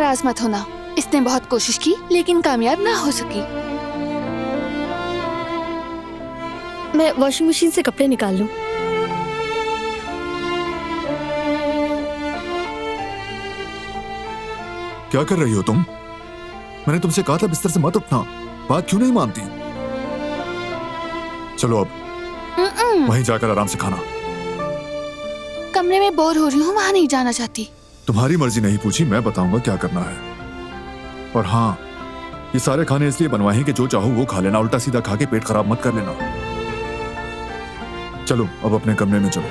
नाराज मत होना। इसने बहुत कोशिश की लेकिन कामयाब ना हो सकी। मैं वॉशिंग मशीन से कपड़े निकाल लूं। क्या कर रही हो तुम? मैंने तुमसे कहा था बिस्तर से मत उठना, बात क्यों नहीं मानती? चलो अब वहीं जाकर आराम से खाना। कमरे में बोर हो रही हूँ, वहां नहीं जाना चाहती। तुम्हारी मर्जी नहीं पूछी, मैं बताऊंगा क्या करना है। और हाँ, ये सारे खाने इसलिए बनवाए हैं कि जो चाहो वो खा लेना, उल्टा सीधा खा के पेट खराब मत कर लेना। चलो अब अपने कमरे में चलो।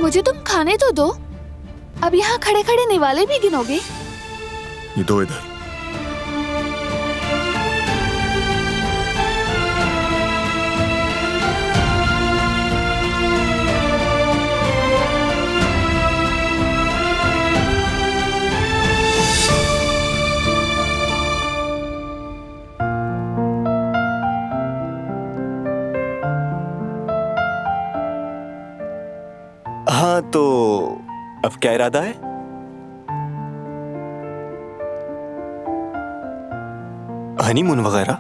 मुझे तुम खाने तो दो। अब यहाँ खड़े खड़े निवाले भी गिनोगे? ये दो इधर। हाँ, तो अब क्या इरादा है? हनीमून वगैरह?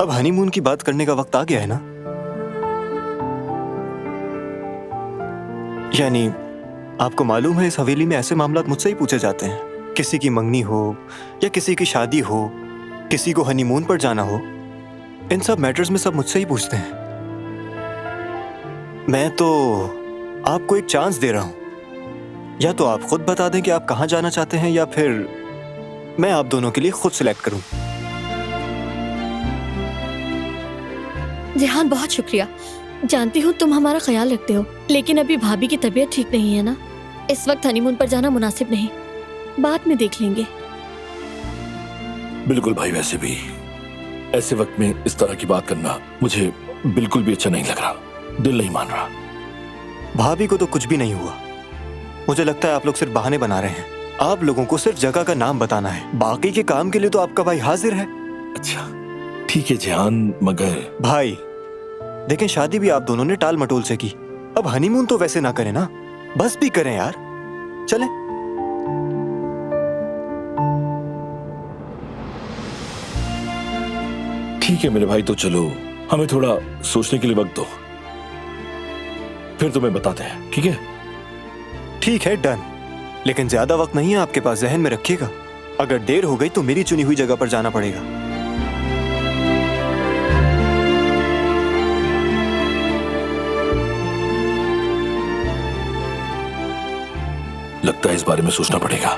अब हनीमून की बात करने का वक्त आ गया है ना? यानी आपको मालूम है इस हवेली में ऐसे मामलात मुझसे ही पूछे जाते हैं। किसी की मंगनी हो या किसी की शादी हो, किसी को हनीमून पर जाना हो, इन सब मैटर्स में सब मुझसे ही पूछते हैं। मैं तो आपको एक चांस दे रहा हूं। या तो आप खुद बता दें कि आप कहां जाना चाहते हैं, या फिर मैं आप दोनों के लिए खुद सिलेक्ट करूं। जेहान, बहुत शुक्रिया। जानती हूँ तुम हमारा ख्याल रखते हो, लेकिन अभी भाभी की तबीयत ठीक नहीं है ना। इस वक्त हनीमून पर जाना मुनासिब नहीं, बाद में देख लेंगे। बिल्कुल भाई, वैसे भी ऐसे वक्त में इस तरह की बात करना मुझे बिल्कुल भी अच्छा नहीं लग रहा, दिल नहीं मान रहा। भाभी को तो कुछ भी नहीं हुआ। मुझे लगता है आप लोग सिर्फ बहाने बना रहे हैं। आप लोगों को सिर्फ जगह का नाम बताना है, बाकी के काम के लिए तो आपका भाई हाजिर है। अच्छा ठीक है जेहान, मगर भाई देखें, शादी भी आप दोनों ने टाल मटोल से की। अब हनीमून तो वैसे ना करें ना, बस भी करें यार। चलें। ठीक है मेरे भाई, तो चलो, हमें थोड़ा सोचने के लिए वक्त दो, फिर तुम्हें बताते हैं। ठीक है? ठीक है, डन। लेकिन ज्यादा वक्त नहीं है आपके पास, जहन में रखिएगा। अगर देर हो गई तो मेरी चुनी हुई जगह पर जाना पड़ेगा। लगता है इस बारे में सोचना पड़ेगा।